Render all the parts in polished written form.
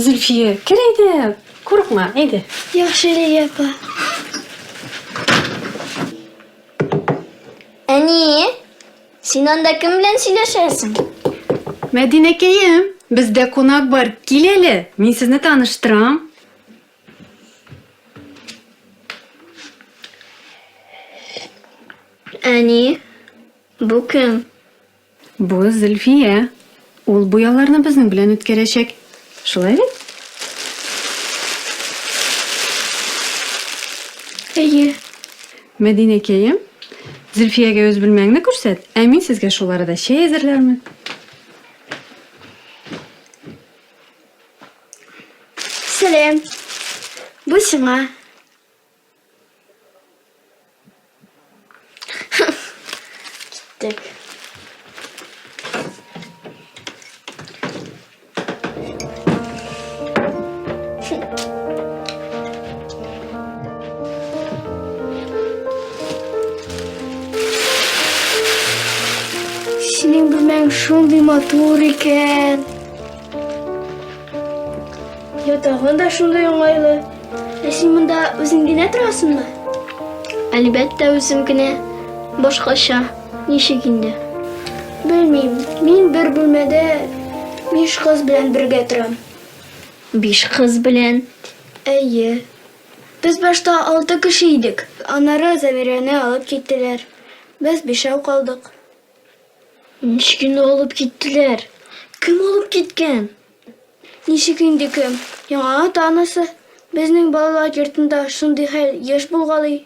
Зөлфия, кір әйді. Қорқма, әйді. Яхшы эле, апа. Әне, сен анда кім белән сөйләшәсең? Мәдинәкәйем, бізде қонақ бар. Келелі, мен сізні таныштырам. Әне, бу кем? Бұл Зөлфия. Ол буяларны біздің белән үткәрәчәк. Шулай бит? Әйе. Мәдинәкәйем, Зөлфиягә өз бүлмәңне күрсәт, ә мин сезгә шул арада чәй әзерләрмен. Сәлем. Бу сиңа. Киттек. Синең бүлмәң шундый матур икән. Ятагың да шундай уңайлы. Син монда үзең генә торасыңмы? Әлбәттә үзем генә. Башкача. Ничек инде? Белмим. Мин бер бүлмәдә 5 кыз белән бергә торам. 5 кыз белән? Әйе. Без башта 6 кеше идек. Аннары Замирәне алып киттеләр. Без 5 калдык. Ничек инде алып киттеләр? Кем алып киткән? Ничек инде кем? Яңа ата-анасы. Безнең балалар йортында шундый хәл еш булгалый.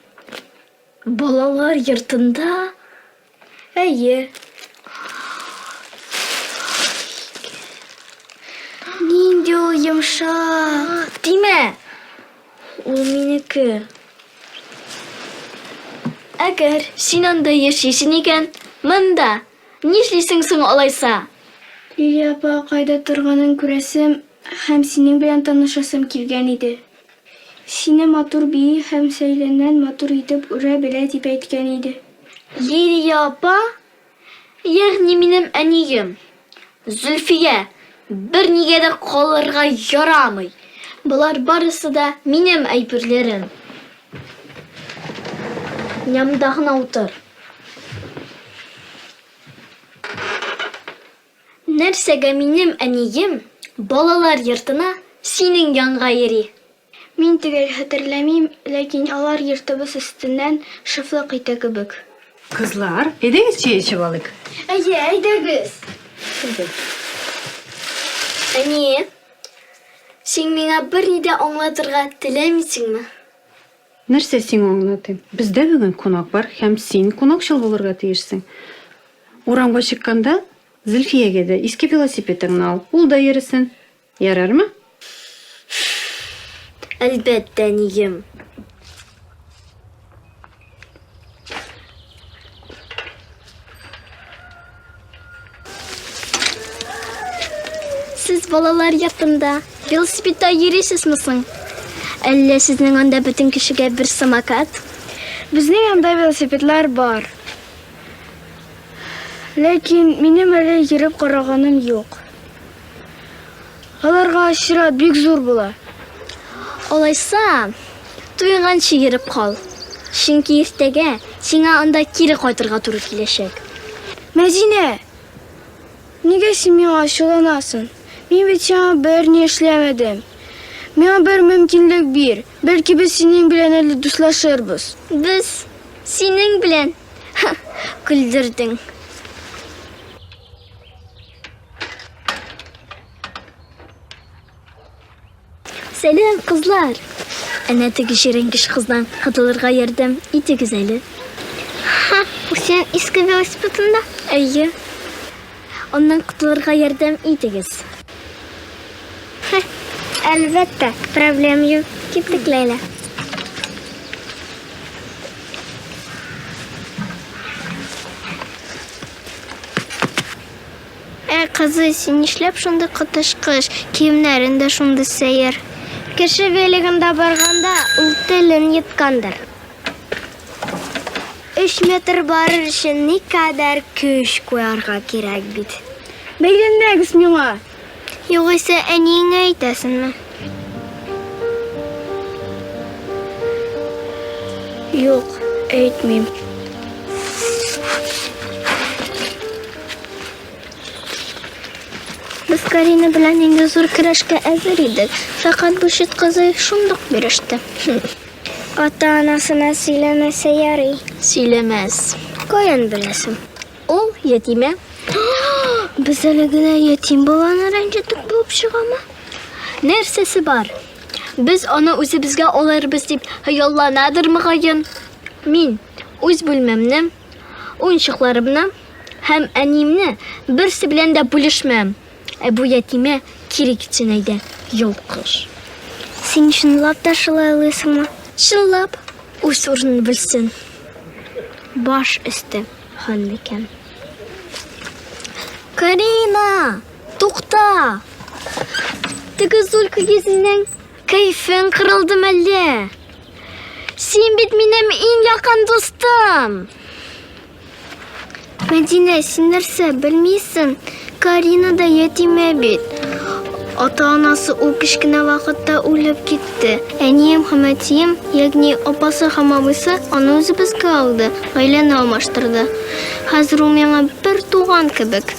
Балалар йортында? Әйе. Нинди ул йомшак. Тимә. Ул минеке. Әгәр син анда яшисең икән, монда нишлисең соң алайса? Лилия апа кайда торганын күрәсем һәм синең белән танышасым килгән иде. Сине матур бии һәм сәйләннән матур итеп үрә белә дип әйткән иде. Лилия апа? Ягъни минем әнием. Зөлфия, бер нигә дә калырга ярамый. Булар барысы да минем әйберләрем. Янымда гына утыр. Нәрсәгә минем әнием балалар йортына синең янга йөри? Мин төгәл хәтерләмим, ләкин алар йортыбыз өстеннән шыфлык итә кебек. Кызлар, әйдәгез чәй эчеп алыйк. Әйе, әйдәгез. Әни, син миңа бер ни дә аңлатырга теләмисеңме? Нәрсә сиңа аңлатыйм? Бездә бүген кунак бар һәм син кунакчыл булырга тиешсең. Урамга чыкканда Зөлфиягә дә иске велосипедыңны ал, ул да йөресен. Ярармы? Әлбәттә, әнием. Сез балалар йортында велосипедта йөрисезме соң? Әллә сезнең анда бөтен кешегә бер самокат? Безнең анда велосипедлар бар. Ләкин минем әле йөреп караганым юк. Аларга чират бик зур була. Алайса, туйганчы йөреп кал. Чөнки иртәгә сиңа анда кире кайтырга туры киләчәк. Мәдинә, нигә син миңа ачуланасың? Мин бит сиңа бер ни эшләмәдем. Миңа бер мөмкинлек бир. Бәлки без синең белән әле дуслашырбыз. Без синең белән? Күлдердең. Сәлем, кызлар. Әнә теге җирәнгеш кыздан кытылырга ярдәм итегез әле. Син иске велосипедында? Әйе. Оннан кытылырга ярдәм итегез. Әлбәттә, проблем юк. Киттек, Ләйлә. Кызы, син нишләп шундый кытышкыч, киемнәрендә шундый сәер? Кеше велигында барганда ул телен йоткандыр. 3 метр барыр өчен никадәр көч куярга кирәк бит. Бәйләнмәгез миңа. Югыйсә әниеңә әйтәсеңме? Юк, әйтмим. Без Карина белән инде зур көрәшкә әзер идек. Фәкать бу чит кызы шундук биреште. Ата-анасына сөйләмәсә ярый. Сөйләмәс. Каян беләсең? Ул ятимә. Без әле генә ятим баланы рәнҗеттек булып чыгамы? Нәрсәсе бар? Без аны үзебезгә алырбыз дип хыялланадыр мөгаен. Мин үз бүлмәмне, уенчыкларымны һәм әниемне берсе белән дә бүлешмәм. Бу ятимә кире китсен әйдә, ялкыш. Син чынлап та шулай уйлыйсыңмы? Чынлап. Үз урынын белсен. Баш өсте, ханбикәм. Карина, тукта. Теге Зулька йөзеннән кайфың кырылды мәллә? Син бит минем иң якын дустым. Мәдинә, син нәрсә белмисең? Карина да ятимә бит. Ата-анасы ул кичкенә вакытта үлеп китте. Әнием һәм әтием, ягъни апасы һәм абысы аны үзебезгә алды, гаиләне алмаштырды. Хәзер ул миңа бер туган кебек.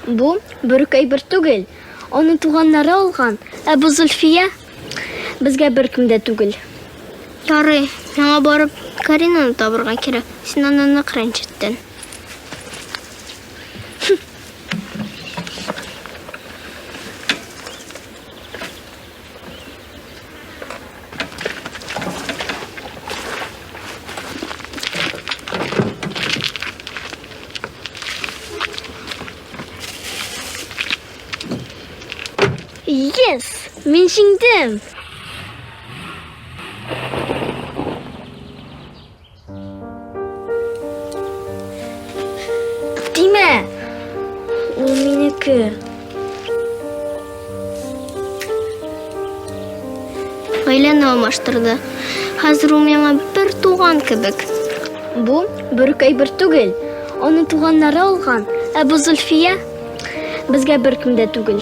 Бу бер бер түгел. Аны туганнары алган. Бу Зульфия безгә беркем дә түгел. Ярый, миңа барып Каринаны табырга кирәк. Син аны нык рәнҗеттең. Yes, мин җиңдем. Димә, ул минеке. Гаиләне алмаштырды. Хәзер ул миңа бер туган кебек. Бу бер бер түгел. Аны туганнары алган. Бу Зульфия безгә беркем дә түгел.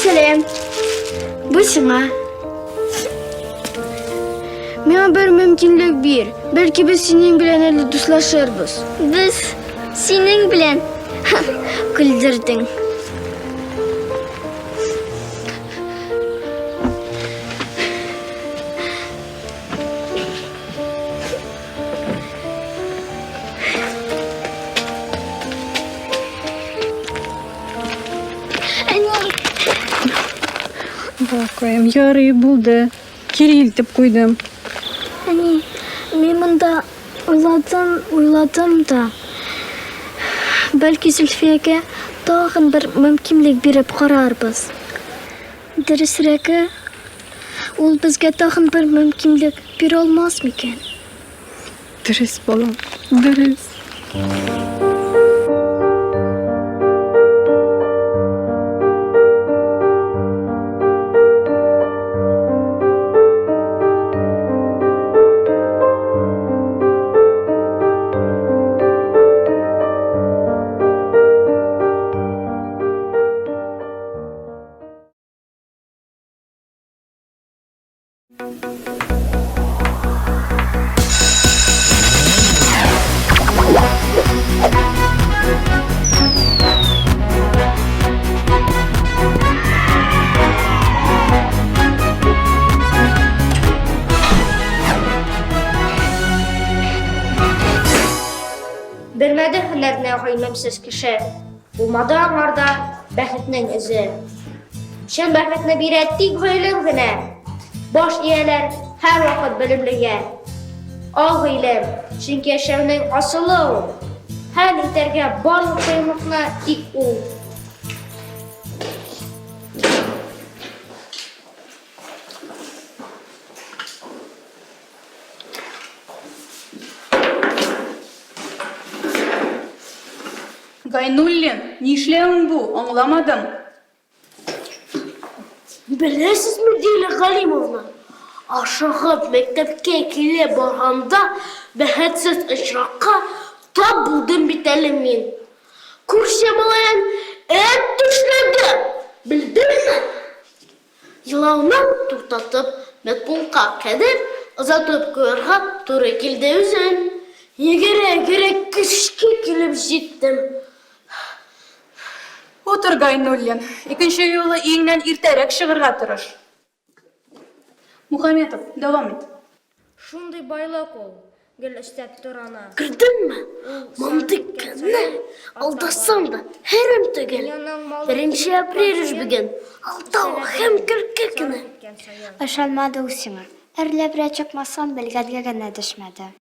Сәлам. Бу сиңа. Миңа бер мөмкинлек бир. Бәлки без синең белән әле дуслашырбыз. Без синең белән күлдердең. Бакыйм, ярый булды. Кире илтеп куйдым. Әни, мин монда уйладым да. Бәлки Зульфиягә тагын бер мөмкинлек биреп карарбыз. Дөресрәге, ул безгә тагын бер мөмкинлек бирә алмас микән? Дөрес, балам, дөрес. Белмәде һөнәренә гыйлемсез кеше. Булмады аңарда бәхетнең эзе. Шән бәхетне бирә тик гыйлем генә. Баш ияләр һәр вакыт белемлегә. Ал гыйлем, чөнки яшәүнең асылы ул. Хәл итәргә барлык кыйммәтне тик ул. Гайнуллин, нишләвең бу? Аңламадым. Беләсезме, Дилә Галимовна? Ашыгып мәктәпкә килә барганда бәхетсез очракка тап булдым бит әле мин. Күрше малайын туктатып, медпунктка кедеп, озатып коярга туры килде үзен. Егере кишке килеп җиттем. Отыр Гайнуллин. Икенче юлы иңнән иртәрәк чыгырга тырыш. Мухаметов, дәвам ит. Шундый байлык ул, гел эштәп торана. Күрдеңме? Мандык кенне. Алдасам да, һәрем түгел. 1 апрель бүген. Алдау һәм көлке кенә. Ышанмады ул сиңа. Әрләбрә чыкмасам, белгәнгә генә дәшмәде.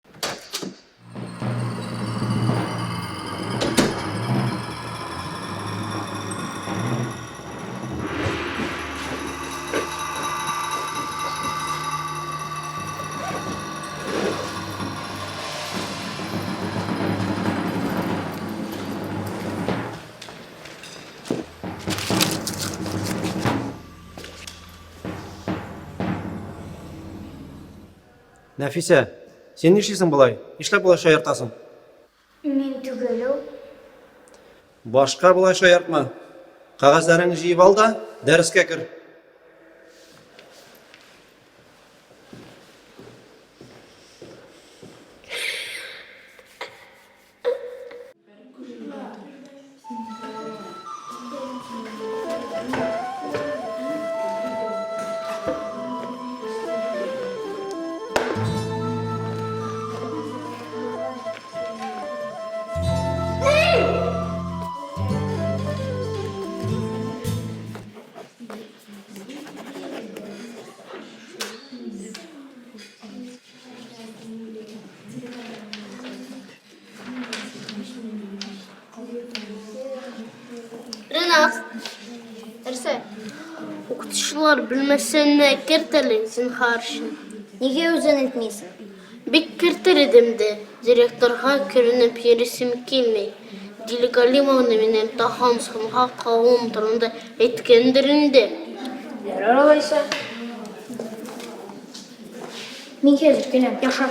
Нәфисә, сен нишлисең болай? Нишләп болай шаяртасың? Мин түгел ул. Башка болай шаяртма. Кагазларыңны җыеп ал да, дәрескә кер. Ренат, нәрсә? Укытучылар белмәсәне кертәле, зинһар өчен. Нигә үзен әйтмисең? Бик кертер идем дә, директорга күренеп йөрисем килми. Дилгалимовна минем тахан сонга кавым турында әйткәндер инде. Ярар алайса. Мин хәзер кенә яшап.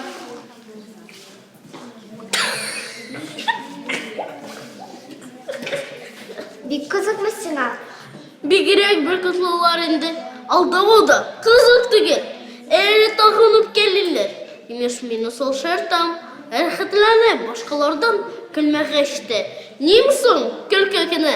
Бик кызыкмы сиңа? Бигрәк бөркетлеләр инде. Алдау да кызык түгел. Әле тагынып келиләр. Имеш мине сол шартам. Әрхәтләнеп башкалардан көлмәгәч тә. Нимсың көлкә генә.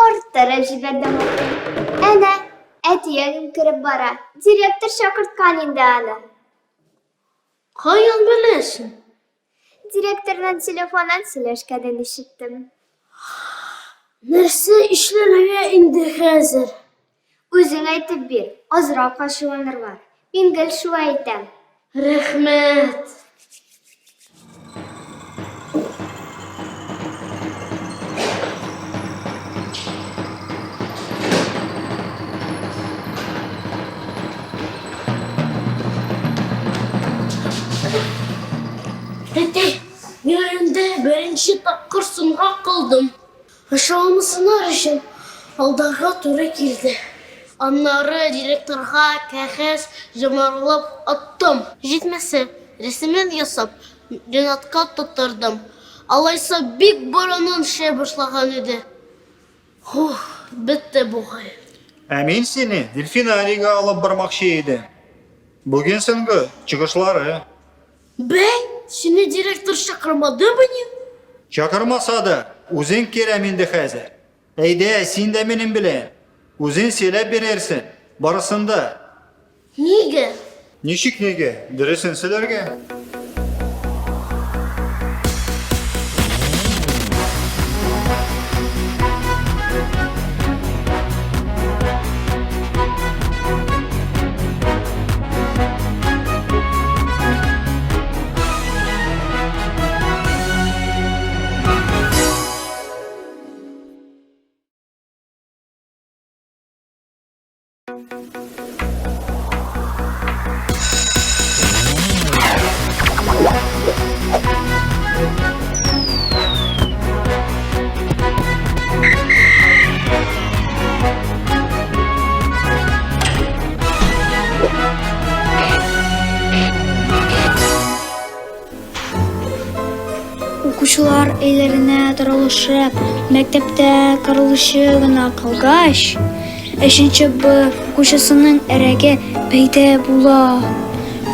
Арттырып җибәрдем. Әнә, әтиягем кереп бара. Директор чакырткан инде аны. Каян беләсең? Директорның телефоннан сөйләшкәнен ишеттем. Нәрсә эшләргә инде хәзер? Үзең әйтеп бир, азрак ачуланырга. Мин гел шулай әйтәм. Рәхмәт. Yerinde birinci takır sunğa kıldım. Aşağımısınlar için aldağa turı girdi. Anları direktörga kağıt jımarlap attım. Jitmese resimden yasap Renatka tutturdum. Alaysa big boranın şey başlagan idi. Bitti bu gay. Әмин сені дельфинарийға алып бармақшы еді. Бүгін сіңгі чығышлары. Бәй, сені директор шақырмады бәне? Шақырмаса да, өзің кер әминді қазір. Әйде, сен де менің білен. Өзің селеп берерсің, барысында. Неге? Нешік неге? Дірісін сілерге? Укучылар өйләренә таралышып, мәктәптә каралышы гына калгач, 3-нче Б укучысының әрәге пәйдә була.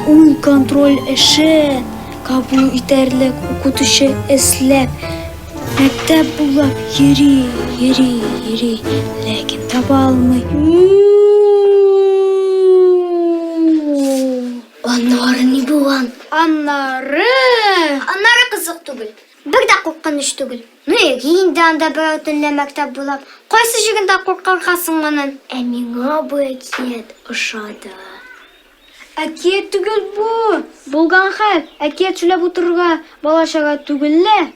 Ул контроль эше кабул итәрлек укытучы эзләп, мәктәп буйлап йөри, ләкин таба алмый. Аннары ни булган? Аннары кызык түгел. Бер дә куркыныч түгел. Инде анда берәү төнлә мәктәп булып, кайсы җирендә куркыркасың моннан? Ә миңа бу әкият ошады. Әкият түгел бу. Булган хәл. Әкият сөйләп утырырга балачага түгел лә.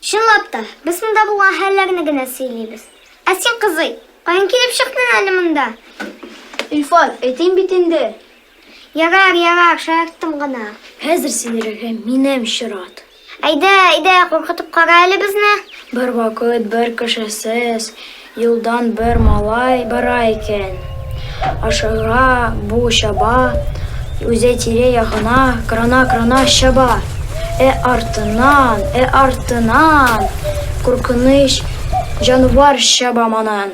Чынлап та, без монда булган хәлләрне генә сөйлибез. Ә син, кызый, каян килеп чыктың әле монда? Илфат, әйтим бит инде. Ярар, шаяттым гына. Хәзер синергә минем чират. Әйдә, куркытып кара әле безне. Бер вакыт бер кешесез юлдан бер малай бара икән. Ашыга бу чаба, үзе тире ягына крана чаба. Артынан куркыныч җанвар чаба манан.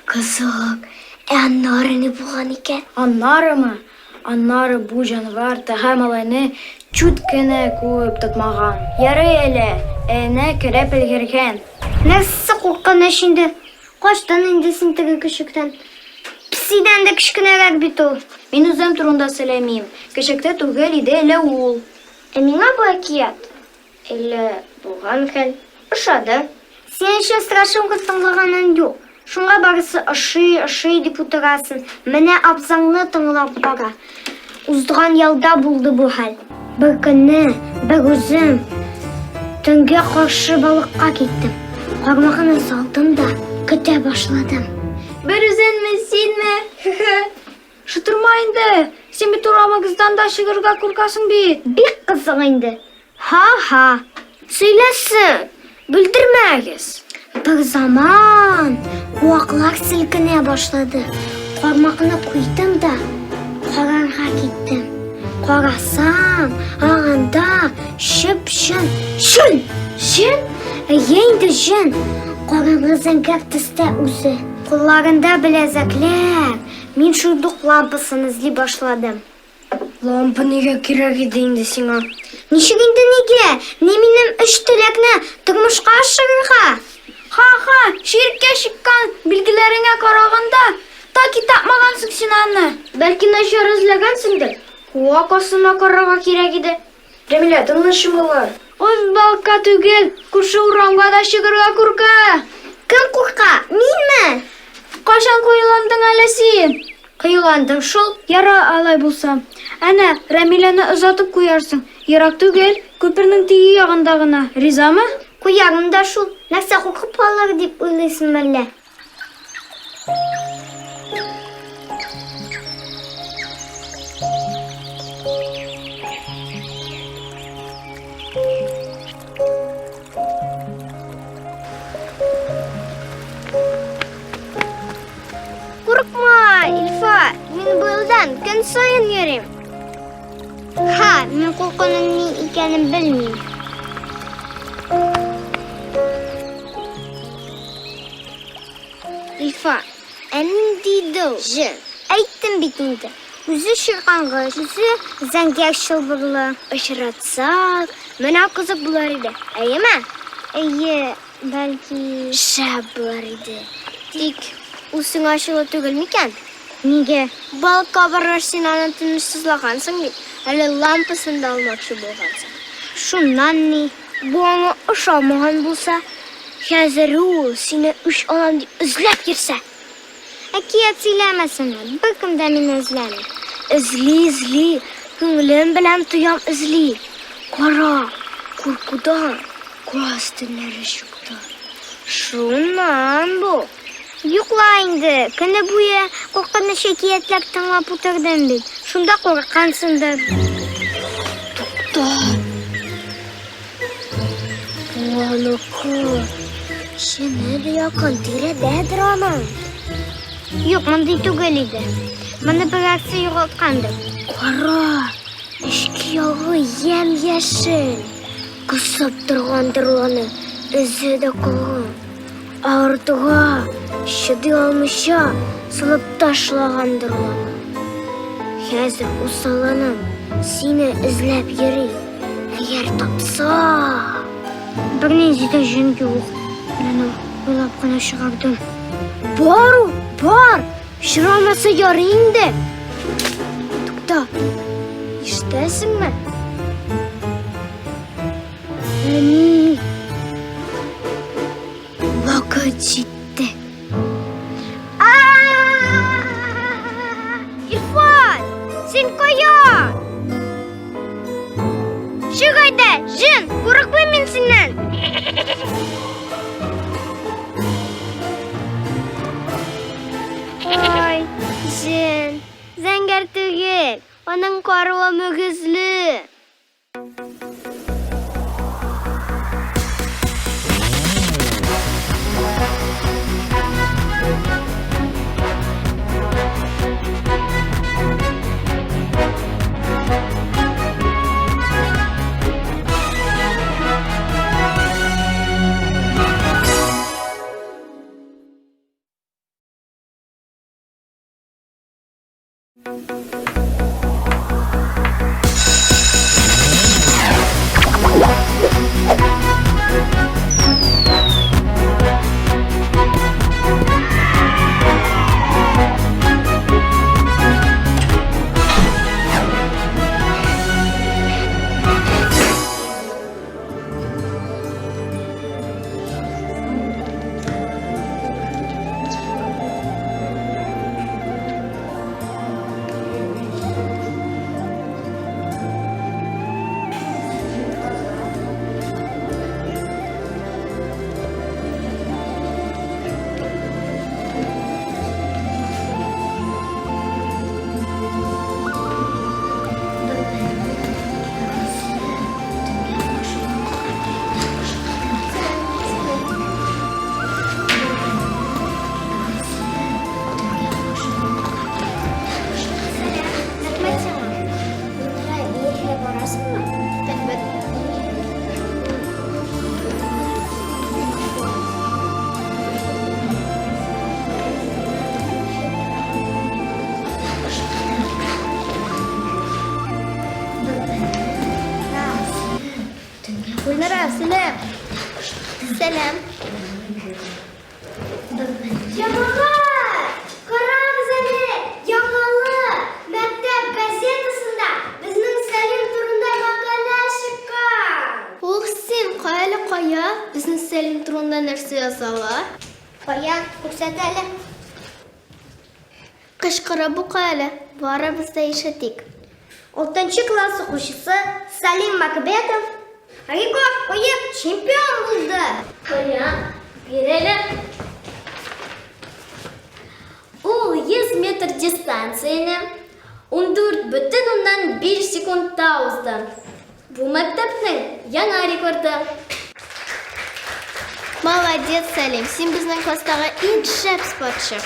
Кызык. Аннары ни булган икән? Аннары бу җанвар тәһә малайны чут кенә куып тотмаган. Ярый әле, әнә кереп өлгергән. Нәрсә куркыныч инде? Качтан инде син теге кешектән? Псидән дә кечкенәрәк бит ул. Мин үзем турында сөйләмим. Кешектә түгел иде әле ул. Ә миңа бу әкият әле булган хәл ошады. Син өчен страшилка тыңлаганың юк. Шуңа барысы ошый дип утырасың. Менә абзаңны тыңлап бара. Уздырган ялда булды бу хәл. Бер көнне бер үзем төнгә каршы балыкка киттем. Кармагын салдым да көтә башладым. Бер үзенме, синме? Шутырма инде. Син бит урамыгыздан да чыгырга куркасың бит. Бик кызык инде. Ха. Сөйләсен. Бүлдермәгез. Бер заман куаклар селкенә башлады. Кармакны куйдым да карарга киттем. Карасам, анда шып-шын. Шын? Инде шын. Караңгы зәңгәр төстә үзе. Кулларында беләзәкләр. Мин шундук лампасын эзли башладым. Лампа нигә кирәк иде инде сиңа? Ничек инде нигә? Ни минем 3 теләкне тормышка ашырырга? Ха, ширккә чыккан билгеләреңә караганда, таки тапмагансың син аны. Бәлки начар эзләгәнсеңдер. Куак астына карарга кирәк иде. Җәмилә, тыңлашмыйлар. Үз балка түгел, күрше урамга да чыгарга курка. Кем курка? Минме? Кашан куеландың әле син? Кыйландым шул. Яра алай булса. Әнә, Рәмиләне озатып куярсың. Ерак түгел, күпернең теге ягында гына. Ризамы? Куярым да шул. Нәрсә куркып калыр дип уйлыйсың әллә? Курыкма, Илфат. Мин бу юлдан көн сайын йөрим. Мин куркуның ни икәнен белмим. Илфат, әнин диде ул. Әйттем бит инде. Үзе чыркангыч, үзе зәңгәр чылбырлы. Очратсак, менә кызык булар иде. Әйеме? Әйе, бәлки шәп булар иде. Тик ул сиңа ачылы түгел микән? Нигә? Балыкка барыр син аны тынычсызлагансың бит. Әле лампасын да алмакчы булгансың. Шуннан ни? Бу аңа ошамаган булса, хәзер ул сине үч алам дип эзләп йөрсә. Әкият сөйләмәсен, беркем дә мине эзләми. Эзли, күңелем белән тоям эзли. Кара, куркудан күз төннәре чыкты. Шуннан бу. Юкла инде, көне буе куркыныч әкиятләр тыңлап утырдым бит. Шунда куркансыңдыр. Тукта. Аныкы. Шенер якын тирәдәдер аның. Юк, мондый түгел иде. Моны берәрсе югалткандыр. Кара, эчке ягы ямь-яшел. Кысып тұрғандыр оны ізі де қалған. Артыға шыды алмыша сылып ташлағандыр оны. Хәзір усаланым сені ізләп ері. Әгер тапса... Бірнен зиді жөнге оқ. Мен ойлап қана шығардым. Бар! Шырамаса яры инде. Тұқта, іштәсің ме? Әне, вақыт жетті. Ирфан, сен қоян? Шық айда, жын, қорықпай мен сенен. Ой, жын, зәңгәр түгел, оның қаруы мүгізлі. Gülnara, selam. Selam. Жамағат, қараңыз әлі, яңалы мәктәп газетасында біздің сәлем турында мақала шыққан. Ух, сен қайлы қоя, біздің сәлем турында нәрсе жазала? Қоя, көрсет әлі. Қышқыра бұқайлы, бары бізді ешетік. 6 класс оқушысы Салим Макбетов рекорд қойып чемпион болды. Қоя, берелі. Ол 100 метр дистанцияны 14,5 секундта узды. Бұл мәктәптің яңа рекорды. Молодец, Салим, сен біздің кластағы ең шәп спортшы.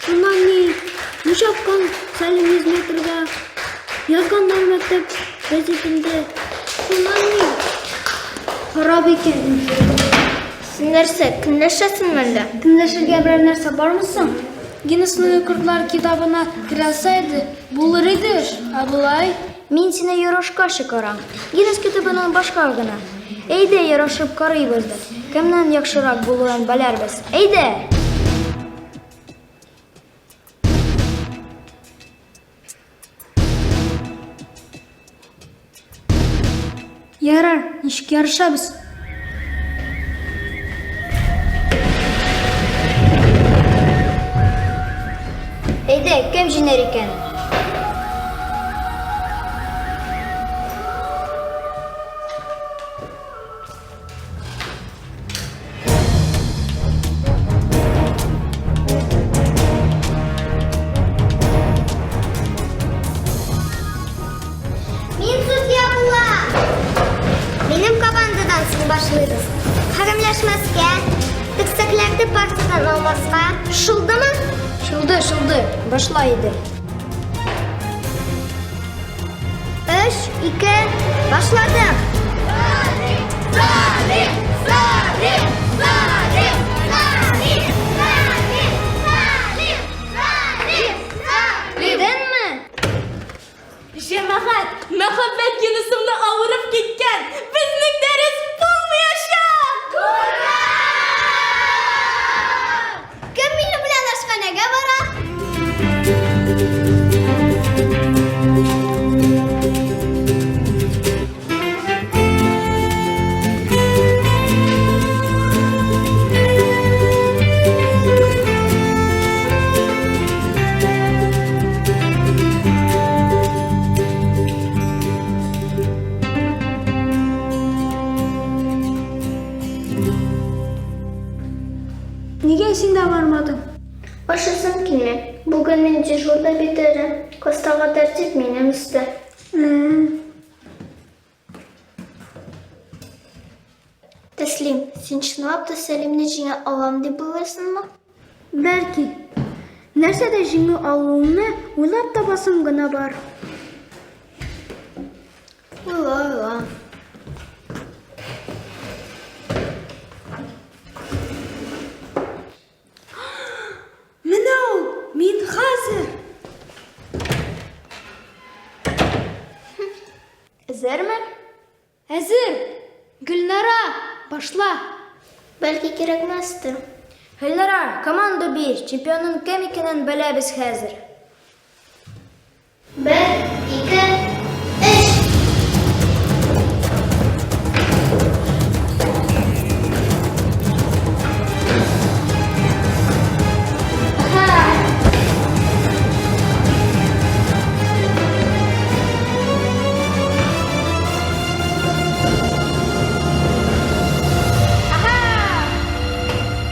Шунан не, шапқан Салим 100 метрға яғандар мәктәп газетінде. Шунан не, қарап екен. Нәрсе, кімләшәсің мәнді? Кімләшерге бірер нәрсе бар мısың? Гиннесның рекордлар китабына кірәсәйді, булыр едіш, а бұлай? Мен сені ярашқа шықарам. Гиннес кітабының башқа гына. Әйде ярашып қарайбызды. Кімнен яқшырақ болуын білербіз. Әйде! Ярар, нишік ярышабыз? Әйде, кем жинер екен? Мен судья болам. Менің командадан сіз башлайсыз. Хәрәмләшмәскә, тексәкләрді партиядан алмасқа. Шылдымы? Шылды, башлайды. 2, başladık. Bildin mi? Cemaat, muhabbet yunusumda avurup gitken. Bizlik deriz bulmayacak. Kim beni bilen aşkanaga bora? Nige sen de varmadın? Başlasın ki bugün men dежурda biterim. Kostaga ders etmeyinem üstü. Teslim, sen şınap da Selim'ni jine alam dep oylайсың mı? Belki. Нәрседе жеңүү алууну ойлап табасым гана бар. Ойла. Мына ул, мен хәзер. Әзерме? Әзер. Гөлнара, башла. Belki kerakmasdi. Гөлнара, команда 1. Чемпионның кем икенен беләбез хәзер. 1, 2, 3.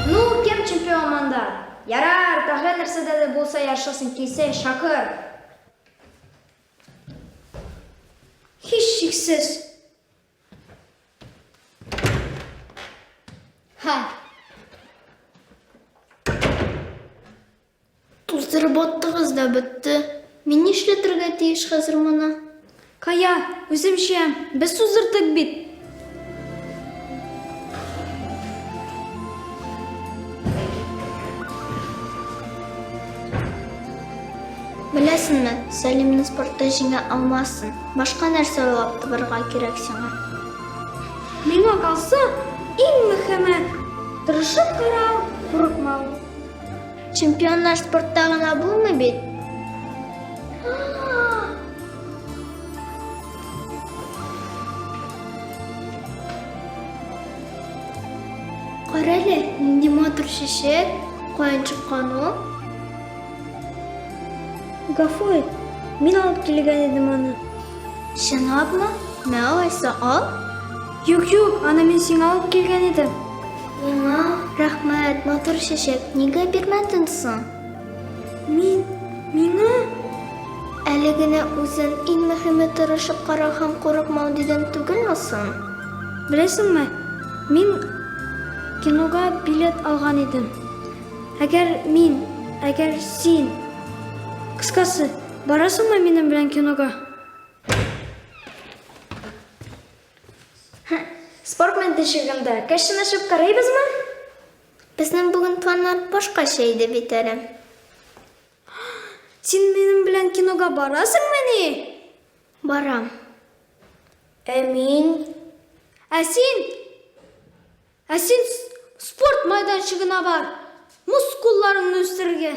Ну, кем чемпион манда? Ярар, тагы нәрсәдә дә булса ярышасың килсә, Шакыр. Һич шиксез. Туздырып аттыгыз да бетте. Мин нишләтергә тиеш хәзер моны? Кая, үзем шәм. Без суздырдык бит. Беләсеңме, Сәлимне спортта җиңә алмасын. Башка нәрсә уйлап табарга кирәк сиңа. Миңа калса, иң мөһиме тырышып карау, курыкмау. Чемпионлар спортта гына булмый бит. Карале, нинди матур чәчәк, каян чыккан ул? Гафуй, мин алып килгән идем аны. Чынлапмы? Мә алайса ал. Юк, аны мин сиңа алып килгән идем. Миңа рәхмәт, матур чәчәк. Нигә бирмәдең соң? Миңа Әле генә үзен иң мөһиме тырышып карау һәм курыкмау дигән түгелме соң? беләсеңме? Мин кинога билет алган идем. Әгәр син кыскасы барасыңмы минем белән кинога? Спортмен тишегендә кәшенешеп карыйбызмы? Безнең бүген планнар башкача иде бит әле. Син минем белән кинога барасыңмы ни? Барам. Мин Ә син спорт майданчыгына бар. Мускулларыңны үстерергә.